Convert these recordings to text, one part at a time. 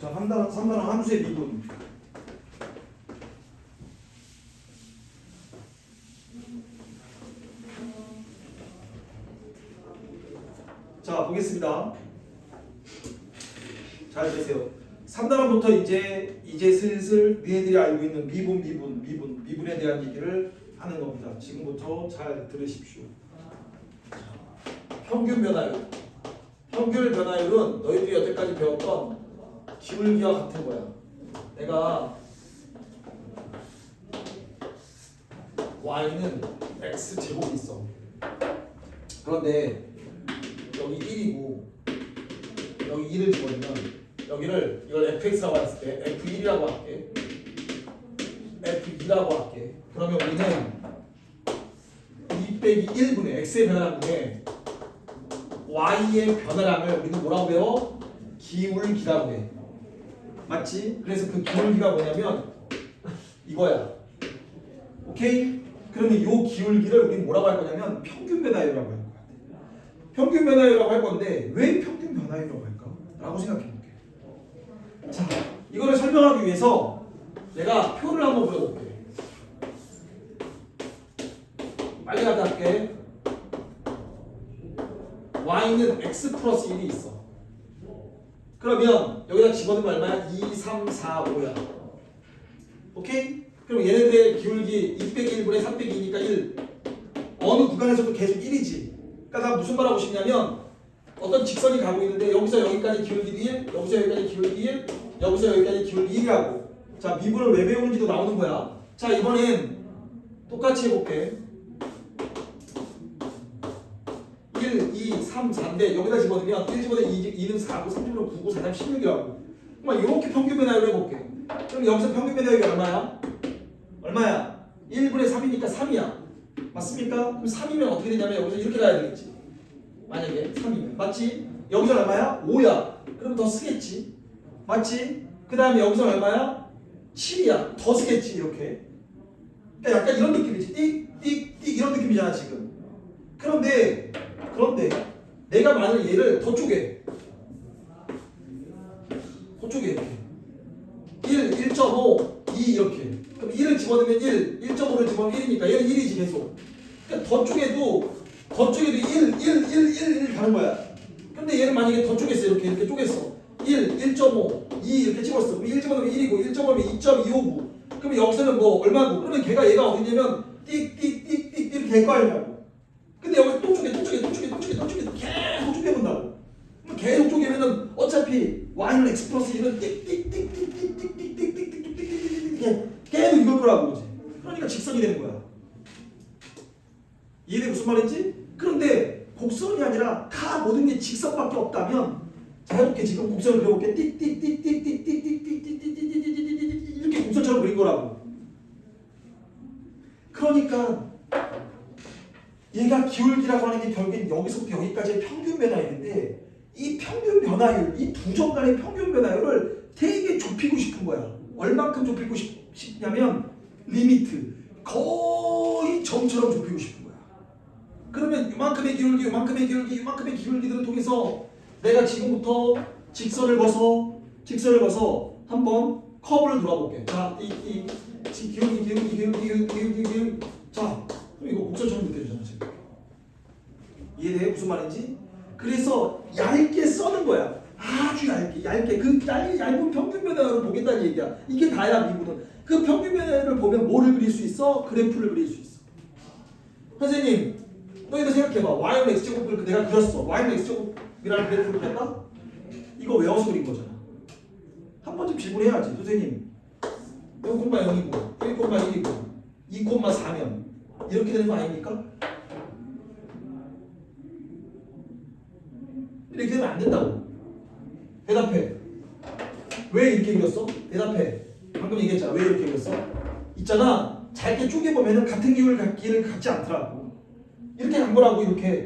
자, 3단원 함수의 미분. 자, 보겠습니다. 잘 보세요. 3단원부터 이제 슬슬 너희들이 알고 있는 미분에 대한 얘기를 하는 겁니다. 지금부터 잘 들으십시오. 평균 변화율. 평균 변화율은 너희들이 여태까지 배웠던 기울기와 같은 거야. 내가 y는 x 제곱이 있어. 그런데 여기 1이고 여기 2를 집어넣으면 여기를 이걸 fx라고 했을 때 f1이라고 할게. f2라고 할게. 그러면 우리는 2 빼기 1분의 x의 변화량분의 y의 변화량을 우리는 뭐라고 배워? 기울기라고 해. 맞지? 그래서 그 기울기가 뭐냐면 이거야. 오케이? 그러면 이 기울기를 우리는 뭐라고 할 거냐면 평균 변화율이라고 할 거야. 평균 변화율이라고 할 건데 왜 평균 변화율이라고 할까? 라고 생각해 볼게. 자, 이거를 설명하기 위해서 내가 표를 한번 그려볼게. 빨리 갔다 할게. y는 x 플러스 1이 있어. 그러면 여기다 집어넣으면 얼마야? 2, 3, 4, 5야. 오케이? 그럼 얘네들의 기울기 2 빼기 1분의 3 빼기 2니까 1. 어느 구간에서도 계속 1이지. 그러니까 나 무슨 말 하고 싶냐면 어떤 직선이 가고 있는데 여기서 여기까지 기울기 1, 여기서 여기까지 기울기 1, 여기서 여기까지 기울기 1이라고. 자, 미분을 왜 배우는지도 나오는 거야. 자, 이번엔 똑같이 해볼게. 1, 2, 3, 4인데 여기다 집어넣으면 1 집어넣으면 2는 4고 3 집어넣으면 9고 4, 3, 16이라고. 그럼 이렇게 평균 변화율을 해볼게. 그럼 여기서 평균 변화율이 얼마야? 얼마야? 1분의 3이니까 3이야. 맞습니까? 그럼 3이면 어떻게 되냐면 여기서 이렇게 가야 되겠지. 만약에 3이면. 맞지? 여기서 얼마야? 5야. 그럼 더 쓰겠지. 맞지? 그 다음에 여기서 얼마야? 7이야. 더 쓰겠지. 이렇게. 그러니까 약간 이런 느낌이지. 띡 이런 느낌이잖아 지금. 그런데 내가 만약 얘를 더 쪼개. 이렇게 1, 1.5, 2 이렇게. 그럼 1을 집어넣으면 1, 1.5를 집어넣으면 1이니까 얘는 1이지 계속. 그러니까 더 쪼개도 1 가는 거야. 근데 얘는 만약에 더 쪼갰어. 이렇게 쪼갰어. 1, 1.5, 2 이렇게 집었어. 그럼 1 집어넣으면 1이고 1.5면 2.259. 그럼 여기서는 뭐 얼마고? 그러면 얘가 어디냐면 띡 이렇게 될 거 아니냐고. 근데 여기서 또 쪼개 계속 쪼개본다고. 그럼 계속 쪼개면은 어차피 y는 x 플러스 1은 계속 이걸 거라고 그러지. 그러니까 직선이 되는 거야. 이해돼 무슨 말인지? 그런데 곡선이 아니라 다 모든 게 직선밖에 없다면 자 해볼게. 지금 곡선을 그려볼게. 이렇게 곡선처럼 그린 거라고. 그러니까 얘가 기울기라고 하는 게 결국엔 여기서부터 여기까지의 평균 변화율인데 이 평균 변화율, 이 두 점 간의 평균 변화율을 되게 좁히고 싶은 거야. 얼만큼 좁히고 싶냐면 리미트. 거의 점처럼 좁히고 싶은 거야. 그러면 이만큼의 기울기들을 통해서 내가 지금부터 직선을 벗어 한번 커브를 돌아볼게. 자, 이 기울기. 자, 그럼 이거 곡선처럼 느껴지잖아 지금. 이해돼? 무슨 말인지? 그래서 얇게 써는 거야. 아주 얇게 그 얇은 평균 변화율을 보겠다는 얘기야. 이게 다야 미분은. 그 평균 변화율을 보면 뭐를 그릴 수 있어? 그래프를 그릴 수 있어. 선생님, 너희도 생각해봐. y는 x제곱을 내가 그렸어. y는 x제곱이라는 그래프를 그렸다? 이거 외워서 그린 거잖아. 한 번쯤 질문해야지. 선생님, 0,0이고 1,1이고 2,4면 이렇게 되는 거 아닙니까? 이렇게 되면 안 된다고. 대답해. 왜 이렇게 그렸어? 대답해. 방금 얘기했잖아. 왜 이렇게 그렸어? 있잖아. 잘게 쪼개보면 같은 기울기를 갖지 않더라고. 이렇게 간 거라고. 이렇게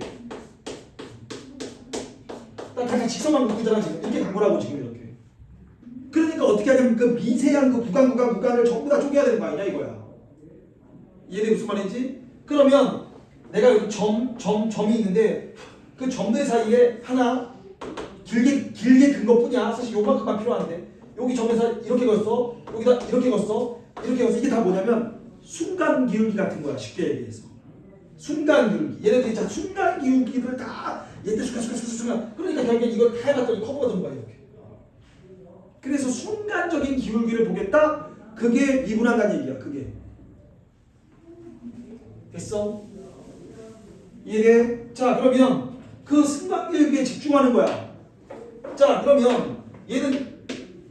다 직선만 묶이잖아 지금. 이렇게 간 거라고 지금 이렇게. 그러니까 어떻게 하냐면 그 미세한 그 구간을 전부 다 쪼개야 되는 거 아니냐 이거야. 이해돼 무슨 말인지? 그러면 내가 여기 점이 있는데 그 점들 사이에 하나 길게 근 것뿐이야. 사실 요만큼만 필요한데 여기 점에서 이렇게 걷어. 여기다 이렇게 걷어. 이렇게 걷어. 이게 다 뭐냐면 순간 기울기 같은 거야. 쉽게 얘기해서. 순간 기울기. 얘네들이 자 순간 기울기를 다 얘들 순간. 그러니까 결국에 이걸 다 해봤더니 커브가 된 거야 이렇게. 그래서 순간적인 기울기를 보겠다. 그게 미분한다는 얘기야. 그게. 됐어? 이해돼? 자 그러면 그 순간 기울기에 집중하는 거야. 자 그러면 얘는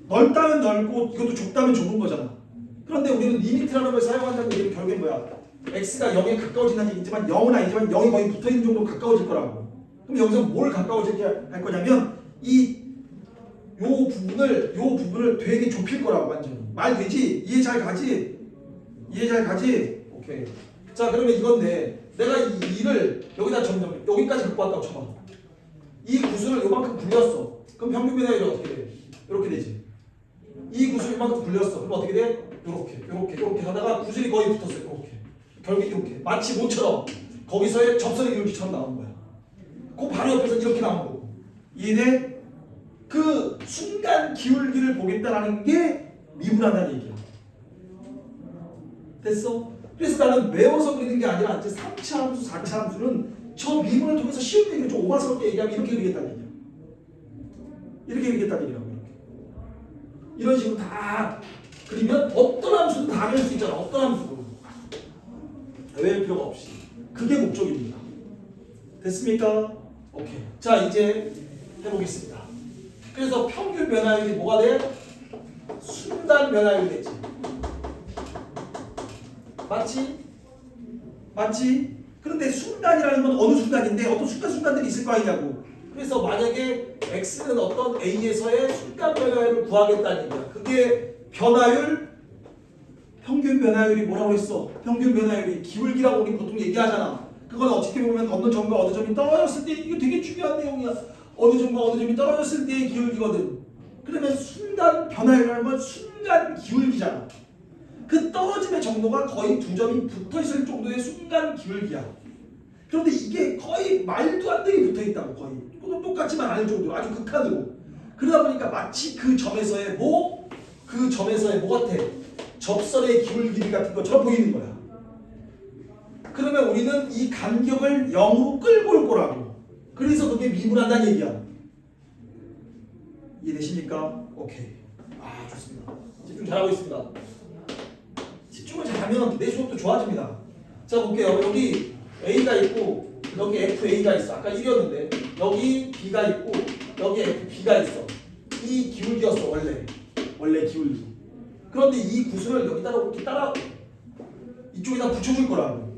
넓다면 넓고 이것도 좁다면 좁은 거잖아. 그런데 우리는 리미트라는 걸 사용한다는 얘기는 결국엔 뭐야? x가 0에 가까워진다는 얘기지만 0은 아니지만 0이 거의 붙어있는 정도로 가까워질 거라고. 그럼 여기서 뭘 가까워지게 할 거냐면 요 부분을 되게 좁힐 거라고. 완전히 말 되지? 이해 잘 가지? 이해 잘 가지? 오케이. 자 그러면 이건데 내가 이 2를 여기다 점점 여기까지 갖고 왔다고 쳐봐. 이 구슬을 요만큼 굴렸어. 그럼 평균 변화율이 어떻게 돼? 이렇게 되지. 이 구슬을 이만큼 굴렸어. 그럼 어떻게 돼? 요렇게 하다가 구슬이 거의 붙었어요. 이렇게. 결국 이렇게 마치 모처럼 거기서의 접선의 기울기처럼 나온 거야. 그 바로 옆에서 이렇게 나온 거고. 이해돼? 그 순간 기울기를 보겠다라는 게 미분한다는 얘기야. 됐어? 그래서 나는 외워서 그리는 게 아니라 이제 3차 함수, 4차 함수는 저 미분을 통해서 쉬운 얘기를 좀 오바스럽게 얘기하면 이렇게 그리겠다는 얘기야. 이렇게 그리겠다는 얘기라고. 이런 식으로 다 그리면 어떤 함수도 다 그릴 수 있잖아. 어떤 함수도. 외울 필요가 없이. 그게 목적입니다. 됐습니까? 오케이. 자 이제 해보겠습니다. 그래서 평균 변화율이 뭐가 돼? 순간 변화율이 되지. 맞지? 맞지? 그런데 순간이라는 건 어느 순간인데 어떤 순간들이 있을 거 아니냐고. 그래서 만약에 x는 어떤 a에서의 순간 변화율을 구하겠다는 얘기야. 그게 변화율, 평균 변화율이 뭐라고 했어? 평균 변화율이 기울기라고 우리 보통 얘기하잖아. 그건 어떻게 보면 어느 점과 어느 점이 떨어졌을 때 이거 되게 중요한 내용이야. 어느 점과 어느 점이 떨어졌을 때의 기울기거든. 그러면 순간 변화율이라는 건 순간 기울기잖아. 그 떨어짐의 정도가 거의 두 점이 붙어있을 정도의 순간 기울기야. 그런데 이게 거의 말도 안 되게 붙어있다고. 거의 똑같지만 않을 정도로 아주 극한으로. 그러다 보니까 마치 그 점에서의 뭐 같아? 접선의 기울기 같은 것처럼 보이는 거야. 그러면 우리는 이 간격을 0으로 끌고 올 거라고. 그래서 그게 미분한다는 얘기야. 이해되십니까? 오케이. 아 좋습니다. 집중 잘하고 있습니다. 집중을 잘하면 내 수업도 좋아집니다. 자 볼게요. 여기 A가 있고 여기 FA가 있어. 아까 1이었는데 여기 B가 있고 여기 FB가 있어. 이 기울기였어. 원래 기울기. 그런데 이 구슬을 여기다가 이렇게 이쪽에다 붙여줄 거라고.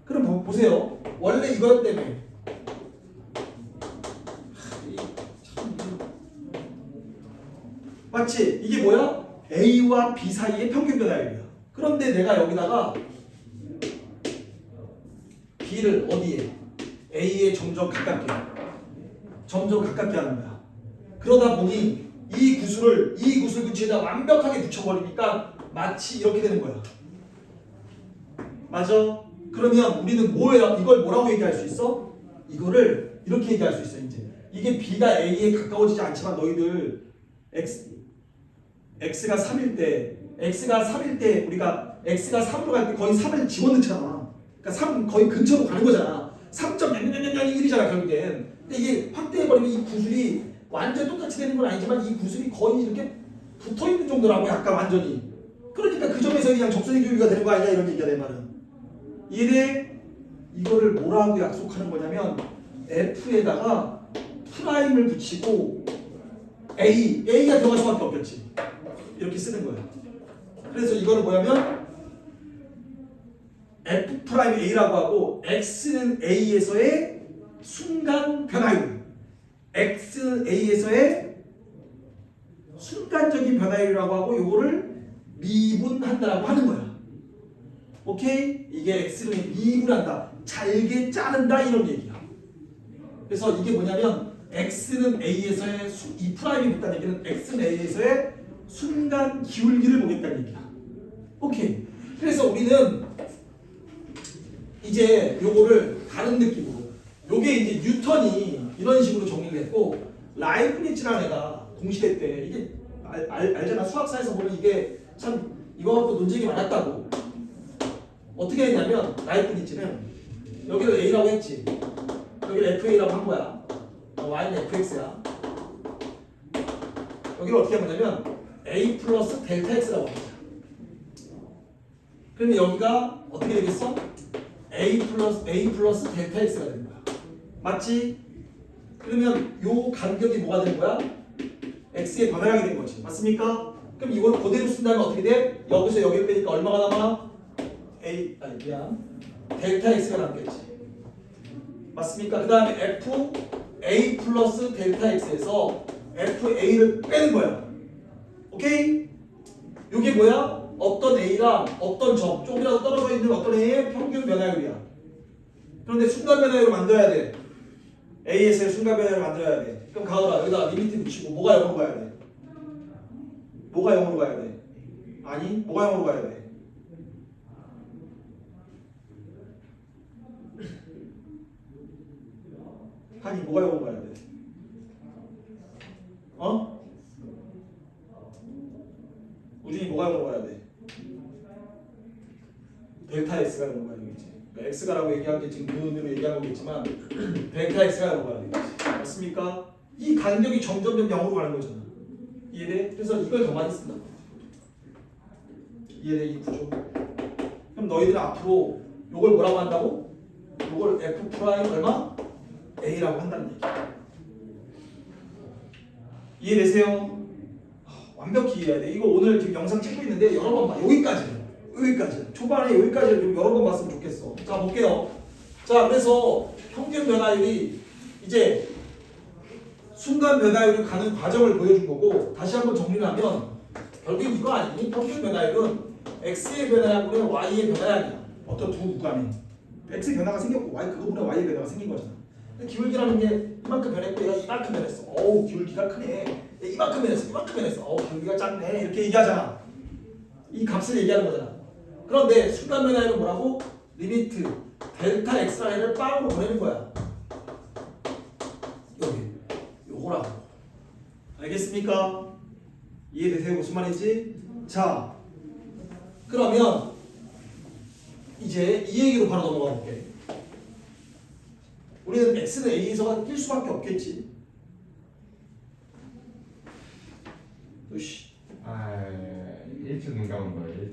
그럼 보세요. 원래 이거였다며. 맞지? 이게 뭐야? A와 B 사이의 평균 변화율이야. 그런데 내가 여기다가 B를 어디에? A에 점점 가깝게 하는 거야. 그러다 보니 이 구슬 근처에다 완벽하게 붙여버리니까 마치 이렇게 되는 거야. 맞아? 그러면 우리는 뭐예요? 이걸 뭐라고 얘기할 수 있어? 이거를 이렇게 얘기할 수 있어. 이제 이게 B가 A에 가까워지지 않지만 너희들 X가 3일 때 우리가 X가 3으로 갈 때 거의 3을 집어넣잖아. 그러니까 3 거의 근처로 가는 거잖아. 3.0001이잖아 결국엔. 근데 이게 확대해버리면 이 구슬이 완전 똑같이 되는 건 아니지만 이 구슬이 거의 이렇게 붙어있는 정도라고. 약간 완전히. 그러니까 그 점에서 그냥 접선의 기울기가 되는 거 아니냐 이런 얘기야 내 말은. 이래 이거를 뭐라고 약속하는 거냐면 F에다가 프라임을 붙이고 A가 들어갈 수밖에 없겠지. 이렇게 쓰는 거야. 그래서 이거는 뭐냐면 F'A라고 하고 X는 A에서의 순간 변화율, X는 A에서의 순간적인 변화율이라고 하고 요거를 미분한다라고 하는 거야. 오케이? 이게 X를 미분한다, 잘게 자른다 이런 얘기야. 그래서 이게 뭐냐면 X는 A에서의 이 프라임이 붙다는 얘기는 X는 A에서의 순간 기울기를 보겠다는 얘기야. 오케이. 그래서 우리는 이제 요거를 다른 느낌으로, 요게 이제 뉴턴이 이런 식으로 정리를 했고 라이프니츠라는 애가 동시대 때 이게 알잖아. 수학사에서 보면 이게 참 이거 갖고 논쟁이 많았다고. 어떻게 했냐면 라이프니츠는 여기를 A라고 했지. 여기를 FA라고 한 거야. Y는 FX야. 여기를 어떻게 한 거냐면 A 플러스 델타 X라고 합니다. 그러면 여기가 어떻게 되겠어? A 플러스 델타 X가 되는 거야. 맞지? 그러면 요 간격이 뭐가 되는 거야? X의 변화량이 된 거지. 맞습니까? 그럼 이걸 그대로 쓴다면 어떻게 돼? 여기서 여기를 빼니까 얼마가 남아? 델타 X가 남겠지. 맞습니까? 그 다음에 F A 플러스 델타 X에서 FA를 빼는 거야. 오케이? 이게 뭐야? 어떤 A랑 어떤 점, 조금이라도 떨어져 있는 어떤 A의 평균 변화율이야. 그런데 순간 변화율을 만들어야 돼. A에서의 순간 변화율을 만들어야 돼. 그럼 가을아 여기다 리미트 붙이고 뭐가 0으로 가야 돼? 뭐가 0으로 가야 돼? 아니 뭐가 0으로 가야 돼? 아니 뭐가 0으로 가야 돼? 어? 우준이 뭐가 0으로 가야 돼? 델타 X가 0으로 가야 되겠지. 그러니까 X가라고 얘기한 게 지금 그 의미로 얘기한 거겠지만 델타 X가 0으로 가야 되겠지. 맞습니까? 이 간격이 점점점 0으로 가는 거잖아. 이해돼? 그래서 이걸 더 많이 쓴다. 이해돼? 이 구조. 그럼 너희들은 앞으로 이걸 뭐라고 한다고? 이걸 F 프라임 얼마? A라고 한다는 얘기야. 이해되세요? 완벽히 이해해야 돼. 이거 오늘 지금 영상 찍고 있는데 여러 번 봐. 여기까지. 초반에 여기까지를 좀 여러 번 봤으면 좋겠어. 자 볼게요. 자 그래서 평균 변화율이 이제 순간 변화율이 가는 과정을 보여준 거고, 다시 한번 정리를 하면 결국 이거 아니니? 평균 변화율은 X의 변화량분의 Y의 변화량이야. 어떤 두 구간에 X의 변화가 생겼고 Y 그거분의 Y의 변화가 생긴 거잖아. 기울기라는 게 이만큼 변했고 얘가 이만큼 변했어. 어우 기울기가 크네. 이만큼 변했어. 어우 기울기가 작네. 이렇게 얘기하잖아. 이 값을 얘기하는 거잖아. 그런데 순간 변화율은 뭐라고? 리미트 델타 X 라인을 빵으로 보내는 거야. 여기 요거라고. 알겠습니까? 이해되세요? 무슨 말인지? 자 그러면 이제 이 얘기로 바로 넘어가 볼게. 우리는 X는 A에서 뛸 수밖에 없겠지. 으씨. 1초 눈 감은 거예요.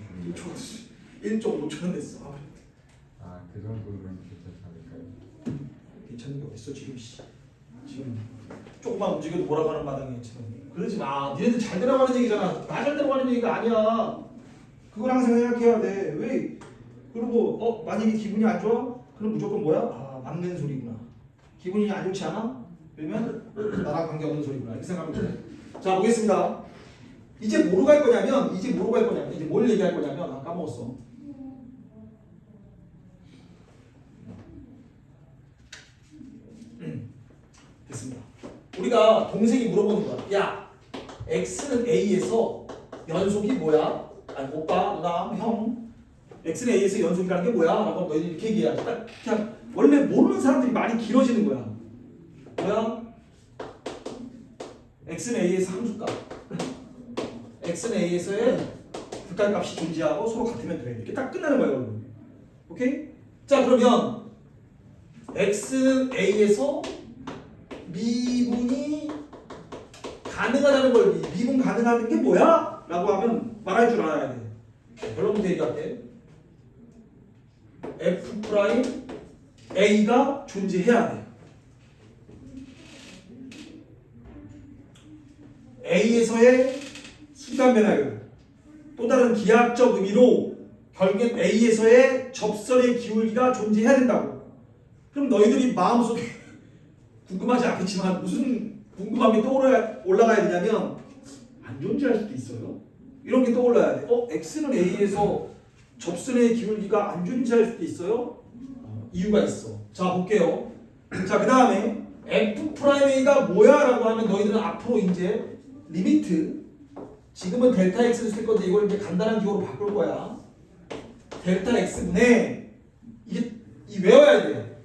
1.5초는 됐어. 그 정도면 괜찮지 않을까요? 괜찮은 게 어딨어 지금. 지금 조금만 움직여도 뭐라고 하는 마당에 지금. 그러지 마. 니네들 잘 들어가는 얘기잖아. 나 잘 들어가는 얘기가 아니야. 그걸 항상 생각해야 돼. 왜? 그리고 만약에 기분이 안 좋아? 그럼 무조건 뭐야? 맞는 소리구나. 기분이 안 좋지 않아? 그러면 나랑 관계없는 소리구나. 이렇게 생각하면 돼. 자 보겠습니다. 이제 뭐로 갈 거냐면 이제 뭘 얘기할 거냐면 까먹었어. 됐습니다. 우리가 동생이 물어보는 거야. 야, X는 A에서 연속이 뭐야? 아니 오빠, 누나, 형. X는 A에서 연속이라는 게 뭐야? 라고 너희들이 이렇게 얘기해야지. 딱 그냥 원래 모르는 사람들이 말이 길어지는 거야. 뭐야? X는 A에서 함수값. X는 A에서의 극한값이 존재하고 서로 같으면 돼. 이렇게 딱 끝나는 거예요, 여러분. 오케이? 자, 그러면 X는 A에서 미분이 가능하다는 걸 미분 가능한 게 뭐야? 라고 하면 말할 줄 알아야 돼. 여러분들 얘기할게. F 프라임 A가 존재해야 돼. A에서의 순간 변화율, 또 다른 기하학적 의미로 결국엔 A에서의 접선의 기울기가 존재해야 된다고. 그럼 너희들이 마음속에 궁금하지 않겠지만 무슨 궁금함이 올라가야 되냐면 안 존재할 수도 있어요. 이런 게 떠올라야 돼. X는 A에서 접선의 기울기가 안 존재할 수도 있어요? 이유가 있어. 자 볼게요. 자 그 다음에 F 프라임 A가 뭐야? 라고 하면 너희들은 앞으로 이제 리미트, 지금은 델타 X를 쓸 건데 이걸 이제 간단한 기호로 바꿀 거야. 델타 X분의 이게 외워야 돼.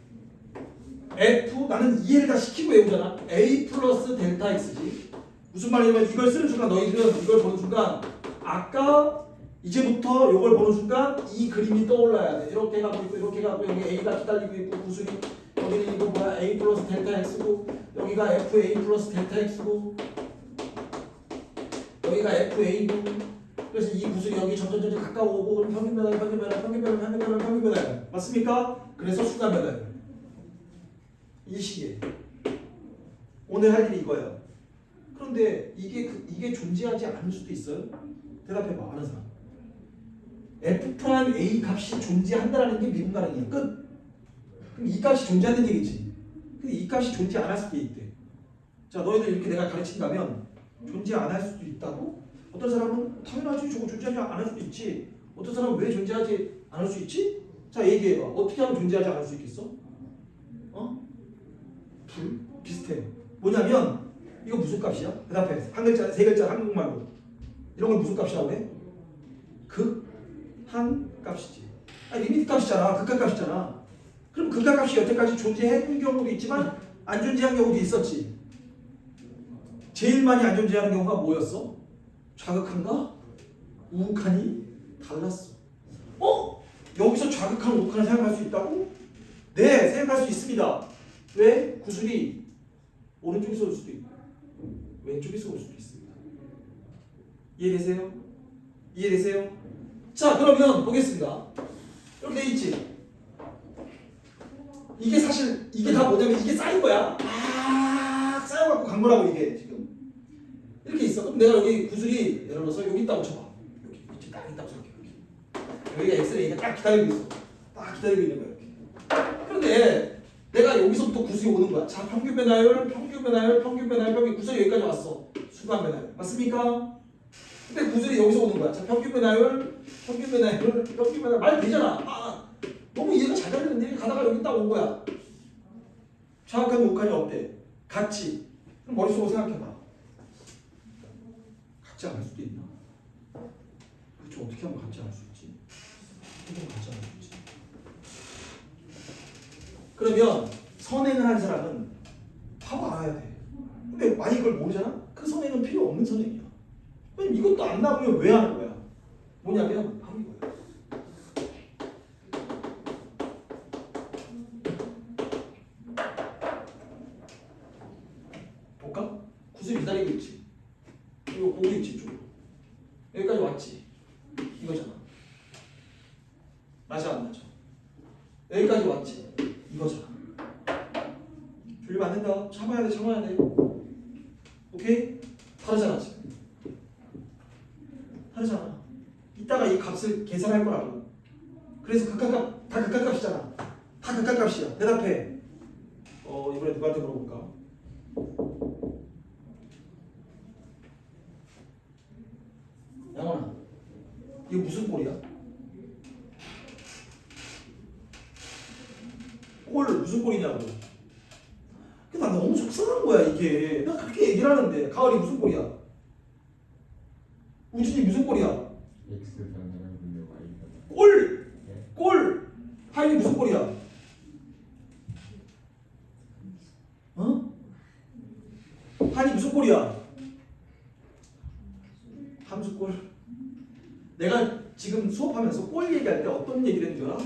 F 나는 이해를 다 시키고 외우잖아. A 플러스 델타 X지. 무슨 말이냐면 이걸 쓰는 순간 너희들은 이걸 보는 순간 아까 이제부터 이걸 보는 순간 이 그림이 떠올라야 돼. 이렇게 가고 있고 이렇게 가고 여기 A가 기다리고 있고 구슬이 여기는 이거 뭐야 A 플러스 델타 X고 여기가 FA 플러스 델타 X고 여기가 FA고 그래서 이 구슬이 여기 점점 가까워오고 그럼 평균 변화율 맞습니까? 그래서 순간 변화율 이 시기에 오늘 할 일이 이거예요. 그런데 이게 존재하지 않을 수도 있어요. 대답해봐 아는 사람. F 프라임 A 값이 존재한다라는 게 미분 가능이야. 끝. 그럼 이 값이 존재하는 얘기지. 근데 이 값이 존재 안 할 수도 있대. 자 너희들 이렇게 내가 가르친다면 존재 안 할 수도 있다고? 어떤 사람은 당연하지 저거 존재하지 않을 수도 있지. 어떤 사람은 왜 존재하지 않을 수 있지? 자 얘기해봐. 어떻게 하면 존재하지 않을 수 있겠어? 어? 둘? 비슷해. 뭐냐면 이거 무슨 값이야? 대답해. 한 글자, 세 글자 한국말로. 이런 걸 무슨 값이라고 해? 극한 값이지. 아니 리미트 값이잖아. 극한 값이잖아. 그럼 극한 값이 여태까지 존재한 경우도 있지만 안 존재한 경우도 있었지. 제일 많이 안 존재하는 경우가 뭐였어? 좌극한과 우극한이 달랐어. 여기서 좌극한, 우극한을 생각할 수 있다고? 네, 생각할 수 있습니다. 왜? 구슬이 오른쪽에서 올 수도 있고 왼쪽에서 올 수도 있습니다. 이해되세요? 이해되세요? 자 그러면 보겠습니다. 이렇게 돼 있지? 이게 사실 이게 다 뭐냐면 이게 쌓인 거야. 쌓여갖고 간 거라고 이게 지금 이렇게 있어. 그럼 내가 여기 구슬이 예를 들어서 여기 있다고 쳐봐. 여기 밑에 딱 있다고 생각해. 여기가 엑스레이가 딱 기다리고 있어. 딱 기다리고 있는 거야 이렇게. 그런데 내가 여기서부터 구슬이 오는 거야. 자 평균 변화율 구슬이 여기까지 왔어. 순간 변화율 맞습니까? 근데 구슬이 여기서 오는 거야. 자 평균 변화율 말 되잖아. 너무 이해가 잘 되는데 가다가 여기 딱 온 거야. 정확한 우극한이 어때? 같지? 그럼 머릿속으로 생각해봐. 같지 않을 수도 있나? 그렇죠. 어떻게 하면 같지 않을 수 있지? 어떻게 하면 같지 않을 수 있지? 그러면 선행을 한 사람은 다 알아야 돼. 근데 만약 이걸 모르잖아? 그 선행은 필요 없는 선행이야. 왜냐면 이것도 안 나오면 왜 하는 거야? 뭐냐면 하는 거야. 볼까? 구슬이 기다리고 있지. 이거 보고 있지 쭉. 여기까지 왔지. 이거잖아. 맞아 안 맞아? 여기까지 왔지. 이거잖아. 졸리면 안 된다. 참아야 돼. 오케이? 다르잖아 지금. 다르잖아. 이따가 이 값을 계산할 거라고. 그래서 극한값 다 극한값이잖아. 다 극한값이야. 대답해. 이번에 누구한테 물어볼까? 양원아, 이거 무슨 꼴이야? 꼴 무슨 꼴이냐고. 근데 나 너무 속상한 거야 이게. 나 그렇게 얘기를 하는데 가을이 무슨 꼴이야? 우진이 무슨 꼴이야? X 변화량 분명 Y 변화. 꼴! 네. 꼴! 하인이 무슨 꼴이야? 하인이 무슨 꼴이야? 함수꼴. 내가 지금 수업하면서 꼴 얘기할 때 어떤 얘기를 했는 줄 알아?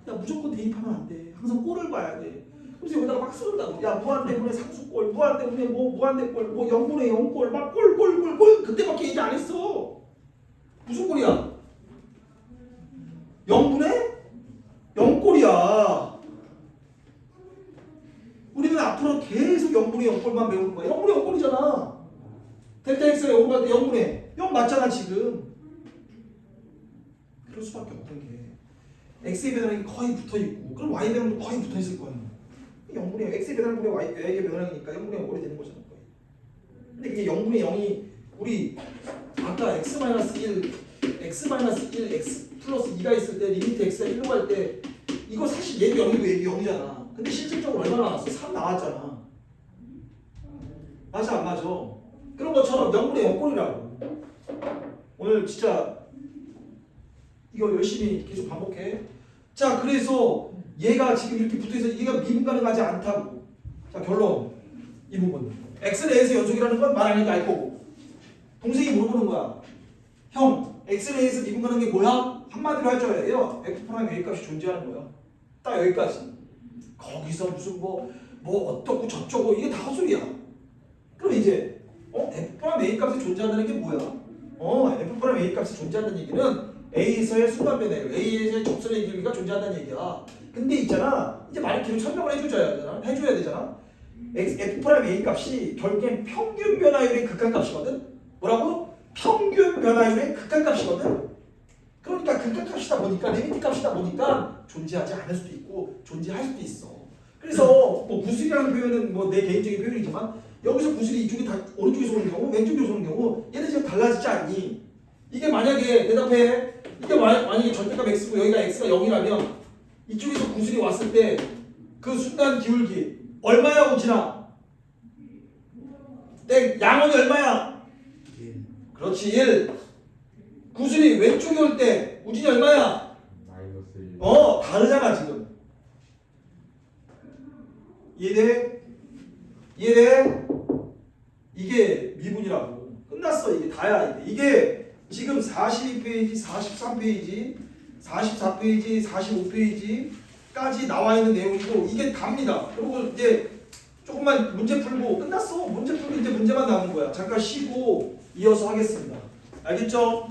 야 무조건 대입하면 안 돼. 항상 꼴을 봐야 돼. 그래서 여기다가 막 쓰는다고. 야 무한대분의 상수꼴, 무한대분의 무한대꼴, 0분의 0꼴, 막 꼴. 그때밖에 얘기 안 했어. 무슨 꼴이야? 0분의 0꼴이야. 우리는 앞으로 계속 0분의 0꼴만 배우는 거야. 0분의 0꼴이잖아. 델타 x가 0가 0분의 0 맞잖아 지금. 그럴 수밖에 없던 게 x의 변화량이 거의 붙어있고 그럼 y의 변화량도 거의 붙어있을 거야. 0분의 x의 변화량분의 y의 변화량이니까 0분의 0꼴이 되는 거잖아 거의. 근데 그게 0분의 0이 우리 아까 x-1 x 플러스 2가 있을 때 리미트 x가 1로 갈 때 이거 사실 얘도 0이고 얘도 0이잖아. 근데 실질적으로 얼마 나왔어? 3 나왔잖아. 맞아 안 맞아? 그런 것처럼 0분의 0꼴이라고. 오늘 진짜 이거 열심히 계속 반복해. 자 그래서 얘가 지금 이렇게 붙어있어. 얘가 미분 가능하지 않다고. 자 결론 이 부분 x는 a에서 연속이라는 건 말 안 해도 알 거고 동생이 물어보는 거야. 형, x는 a에서 미분가는 게 뭐야? 한마디로 할 줄 알아야 돼요. f 프라임 a 값이 존재하는 거야. 딱 여기까지. 거기서 무슨 뭐 어떻고 저쩌고 이게 다 헛소리야. 그럼 이제 f 프라임 a 값이 존재한다는 게 뭐야? f 프라임 a 값이 존재한다는 얘기는 a에서의 순간 변화예요. a에서의 접선의 길이가 존재한다는 얘기야. 근데 있잖아, 이제 말을 계속 설명을 해줘야 되잖아. f 프라임 a 값이 결국엔 평균 변화율의 극한값이거든. 뭐라고? 평균 변화율의 극한값이거든. 그러니까 극한값이다 보니까 리미트 값이다 보니까 존재하지 않을 수도 있고 존재할 수도 있어. 그래서 뭐 구슬이라는 표현은 뭐 내 개인적인 표현이지만 여기서 구슬이 이쪽이 다 오른쪽에서 오는 경우 왼쪽에서 오는 경우 얘네 지금 달라지지 않니? 이게 만약에 대답해. 이게 만약에 절대값 x고 여기가 x가 0이라면 이쪽에서 구슬이 왔을 때 그 순간 기울기 얼마야 우진아? 땡. 양원이 얼마야? 1. 그렇지 1. 구슬이 왼쪽에 올 때 우진이 얼마야? 마이너스 1. 다르잖아 지금. 이해돼? 이해돼? 이게 미분이라고. 끝났어. 이게 다야. 이게 지금 42페이지, 43페이지, 44페이지, 45페이지까지 나와 있는 내용이고 이게 답니다. 그리고 이제 조금만 문제 풀고 끝났어. 문제 풀고 이제 문제만 남은 거야. 잠깐 쉬고 이어서 하겠습니다. 알겠죠?